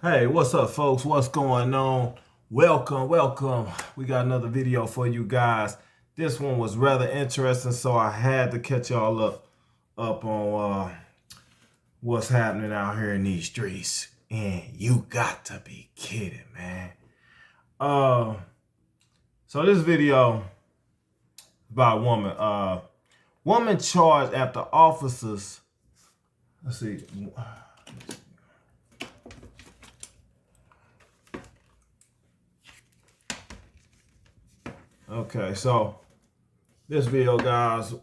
Hey, what's up, folks? What's going on? Welcome. We got another video for you guys. This one was rather interesting, so I had to catch y'all up on what's happening out here in these streets. And you got to be kidding, man. Uh, so this video about a woman. Woman charged after officers. Let's see. Okay, so this video, guys.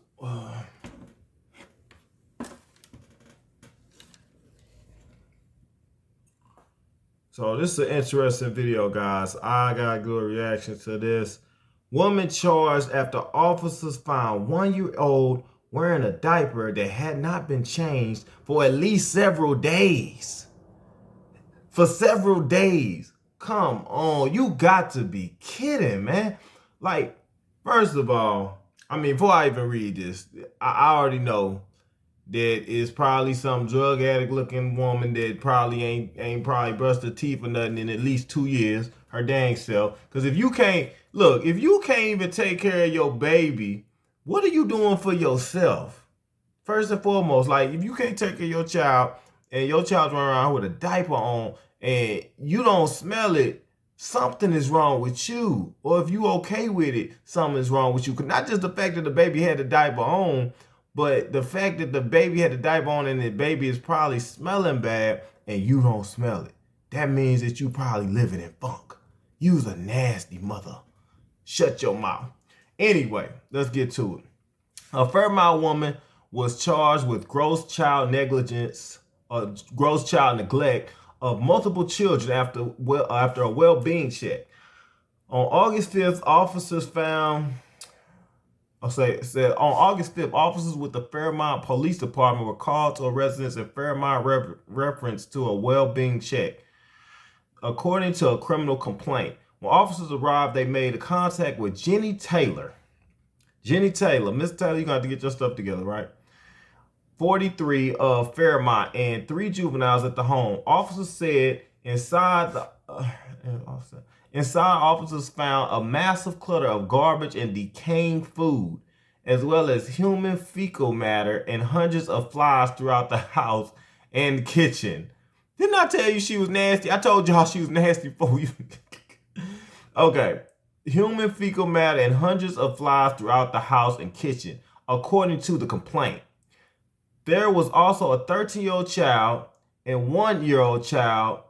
So this is an interesting video, guys. I got a good reaction to this. Woman charged after officers found 1-year-old wearing a diaper that had not been changed for at least several days. For several days. Come on, you got to be kidding, man. Like, first of all, before I even read this, I already know that is probably some drug addict looking woman that probably ain't probably brushed her teeth or nothing in at least 2 years, her dang self. Because if you can't even take care of your baby, what are you doing for yourself? First and foremost, like, if you can't take care of your child and your child's running around with a diaper on and you don't smell it, something is wrong with you. Or if you okay with it, something is wrong with you. Not just the fact that the baby had the diaper on, but the fact that the baby had the diaper on and the baby is probably smelling bad and you don't smell it. That means that you probably living in funk. You's a nasty mother. Shut your mouth. Anyway, let's get to it. A Fairmount woman was charged with gross child negligence, gross child neglect of multiple children after a well-being check. On August 5th, officers found said on August 5th, officers with the Fairmount Police Department were called to a residence in Fairmount reference to a well-being check. According to a criminal complaint, when officers arrived, they made a contact with Jenny Taylor. Jenny Taylor, Miss Taylor, you got to get your stuff together, right? 43 of Fairmount and 3 juveniles at the home. Officers said inside, officers found a massive clutter of garbage and decaying food, as well as human fecal matter and hundreds of flies throughout the house and kitchen. Didn't I tell you she was nasty? I told y'all she was nasty for you. Okay. Human fecal matter and hundreds of flies throughout the house and kitchen, according to the complaint. There was also a 13-year-old child and 1-year-old child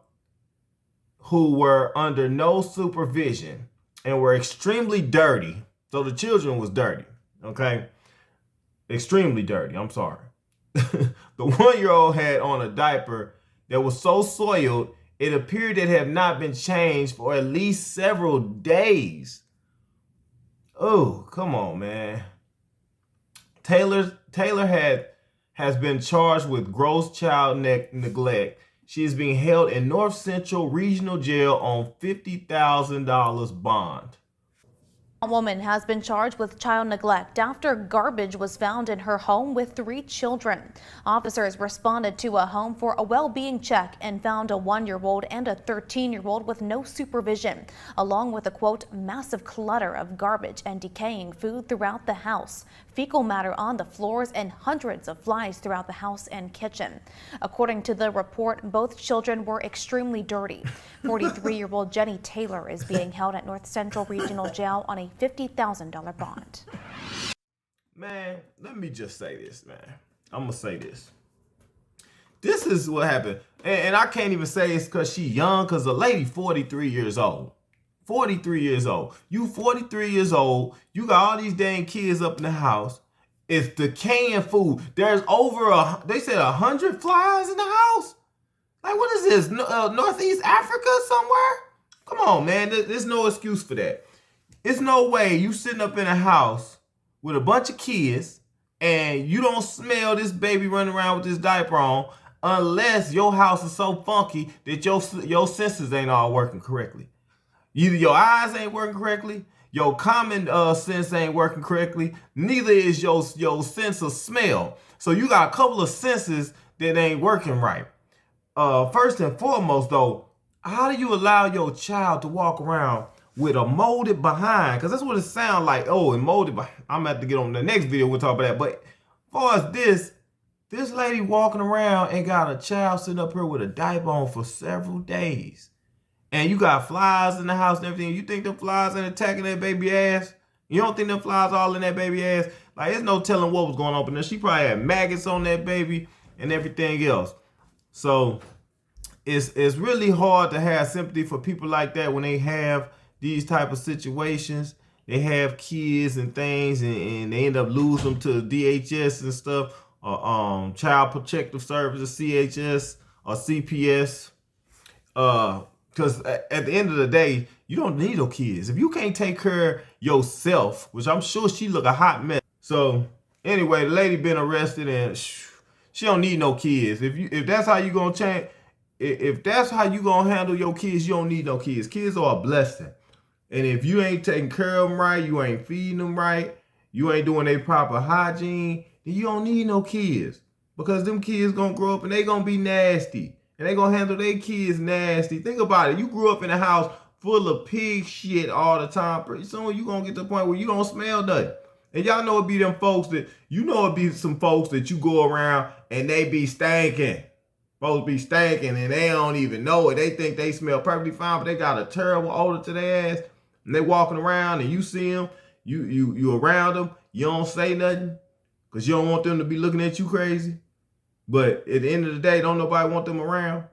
who were under no supervision and were extremely dirty. So the children was dirty, okay? Extremely dirty, I'm sorry. The 1-year-old had on a diaper that was so soiled, it appeared it had not been changed for at least several days. Oh, come on, man. Taylor has been charged with gross child neglect. She is being held in North Central Regional Jail on $50,000 bond. A woman has been charged with child neglect after garbage was found in her home with 3 children. Officers responded to a home for a well-being check and found a 1-year-old and a 13-year-old with no supervision, along with a, quote, massive clutter of garbage and decaying food throughout the house, fecal matter on the floors, and hundreds of flies throughout the house and kitchen. According to the report, both children were extremely dirty. 43-year-old Jenny Taylor is being held at North Central Regional Jail on a $50,000 bond. Man, let me just say this, man. I'm going to say this. This is what happened. And I can't even say it's because she's young, because the lady 43 years old. 43 years old. You 43 years old. You got all these dang kids up in the house. It's decaying food. There's they said 100 flies in the house. Like, what is this? Northeast Africa somewhere? Come on, man. There's no excuse for that. It's no way you sitting up in a house with a bunch of kids and you don't smell this baby running around with this diaper on unless your house is so funky that your senses ain't all working correctly. Either your eyes ain't working correctly, your common sense ain't working correctly, neither is your sense of smell. So you got a couple of senses that ain't working right. First and foremost, though, How do you allow your child to walk around with a molded behind? Because that's what it sounds like. Oh, and molded behind. I'm going to have to get on the next video. We'll talk about that. But as far as this lady walking around and got a child sitting up here with a diaper on for several days. And you got flies in the house and everything. You think them flies ain't attacking that baby ass? You don't think them flies all in that baby ass? Like, there's no telling what was going on up in there. She probably had maggots on that baby and everything else. So it's really hard to have sympathy for people like that when they have these type of situations. They have kids and things, and they end up losing them to DHS and stuff, or Child Protective Services, CHS or CPS. Because at the end of the day, you don't need no kids if you can't take care of yourself, which I'm sure she look a hot mess. So anyway, the lady been arrested and she don't need no kids. If that's how you gonna change, if that's how you gonna handle your kids, you don't need no kids. Kids are a blessing. And if you ain't taking care of them right, you ain't feeding them right, you ain't doing their proper hygiene, then you don't need no kids. Because them kids gonna grow up and they gonna be nasty. And they gonna handle their kids nasty. Think about it. You grew up in a house full of pig shit all the time. Pretty soon you gonna get to the point where you don't smell nothing. And y'all know it be them folks that, you know it be some folks that you go around and they be stinking. Folks be stinking and they don't even know it. They think they smell perfectly fine, but they got a terrible odor to their ass. And they walking around and you see them, you around them, you don't say nothing because you don't want them to be looking at you crazy. But at the end of the day, don't nobody want them around.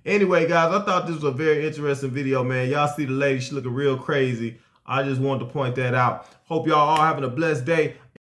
Anyway, guys, I thought this was a very interesting video, man. Y'all see the lady, she looking real crazy. I just wanted to point that out. Hope y'all all having a blessed day.